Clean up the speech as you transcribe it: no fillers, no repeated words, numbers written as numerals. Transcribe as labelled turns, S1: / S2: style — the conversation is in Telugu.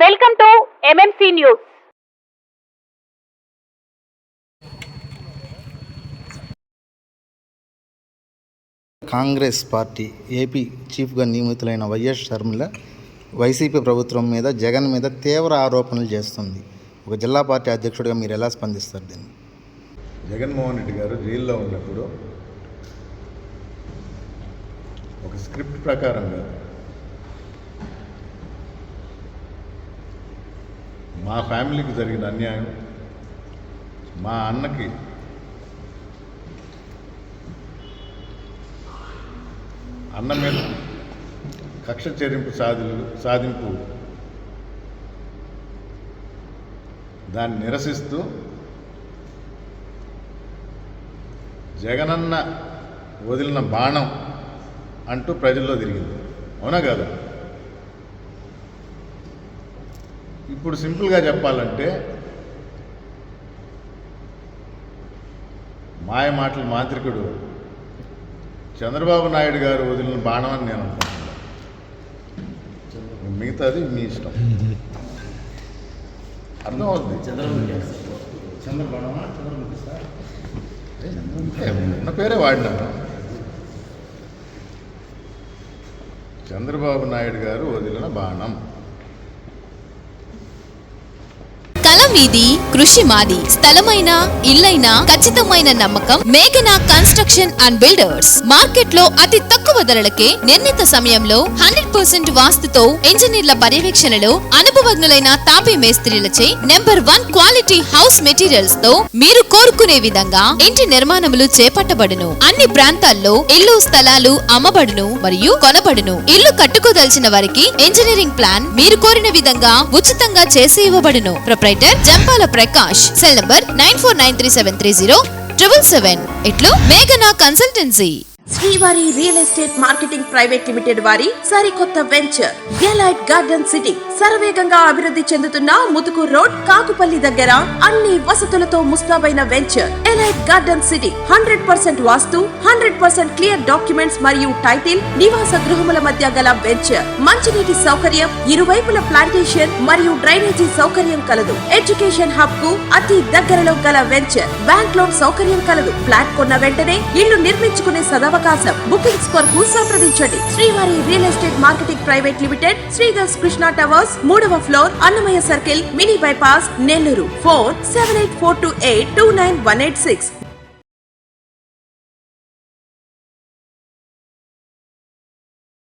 S1: Welcome to MMC news.
S2: Congress party AP చీఫ్గా నియమితులైన వైఎస్ షర్మిల వైసీపీ ప్రభుత్వం మీద, జగన్ మీద తీవ్ర ఆరోపణలు చేస్తుంది. ఒక జిల్లా పార్టీ అధ్యక్షుడిగా మీరు ఎలా స్పందిస్తారు దీన్ని?
S3: జగన్మోహన్ రెడ్డి గారు జైల్లో ఉన్నప్పుడు ఒక స్క్రిప్ట్ ప్రకారంగా మా ఫ్యామిలీకి జరిగిన అన్యాయం, మా అన్నకి అన్న మీద కక్ష చెరింపు సాధింపు దాన్ని నిరసిస్తూ జగనన్న వదిలిన బాణం అంటూ ప్రజల్లో తిరిగింది. అవునా కాదా? ఇప్పుడు సింపుల్గా చెప్పాలంటే మాయ మాటల మాంత్రికుడు చంద్రబాబు నాయుడు గారు వదిలిన బాణం అని నేను అనుకుంటున్నాను. మిగతాది మీ ఇష్టం. అర్థమవుతుంది. ఉన్న పేరే వాడినాను. చంద్రబాబు నాయుడు గారు వదిలిన బాణం.
S4: కల మీది, కృషి మాది. స్థలమైన, ఇల్లైనా ఖచ్చితమైన నమ్మకం మేఘనా కన్స్ట్రక్షన్ అండ్ బిల్డర్స్. మార్కెట్ లో అతి తక్కువ ధరలకే నిర్ణీత సమయంలో 100% వాస్తుతో, ఇంజనీర్ల పర్యవేక్షణలో అనుభవజ్ఞులైన తాపీ మేస్త్రీలచే #1 క్వాలిటీ హౌస్ మెటీరియల్స్ తో మీరు కోరుకునే విధంగా ఇంటి నిర్మాణములు చేపట్టబడును. అన్ని ప్రాంతాల్లో ఇల్లు స్థలాలు అమ్మబడును మరియు కొనబడును. ఇల్లు కట్టుకోదలిచిన వారికి ఇంజనీరింగ్ ప్లాన్ మీరు కోరిన విధంగా ఉచితంగా చేసి ఇవ్వబడును. Proprietor Jampala Prakash. Cell number 9493307777. ఇట్లు మేఘనా consultancy.
S5: Srivari real estate marketing private limited వారి సరికొత్త వెంచర్ ఎలైట్ గార్డెన్ సిటీ. శరవేగంగా అభివృద్ధి చెందుతున్న ముతుకూర్ రోడ్, కాకుపల్లి దగ్గర అన్ని వసతులతో ముస్తాబైన వెంచర్ ఎలైట్ గార్డెన్ సిటీ. 100% వాస్తు, 100% క్లియర్ డాక్యుమెంట్స్ మరియు టైటిల్. నివాస గృహముల మధ్య గల వెంచర్. మంచినీటి సౌకర్యం, ఇరువైపుల ప్లాంటేషన్ మరియు డ్రైనేజీ సౌకర్యం కలదు. ఎడ్యుకేషన్ హబ్ కు అతి దగ్గరలో గల వెంచర్. బ్యాంక్ లోన్ సౌకర్యం కలదు. ఫ్లాట్ కొన్న వెంటనే ఇల్లు నిర్మించుకునే అవకాశం. బుకింగ్స్ కొరకు సంప్రదించండి. Srivari real estate marketing private limited, Sridhars Krishna towers, 3వ floor, Annamayya circle, mini bypass, Nellore. Phone 7842829186.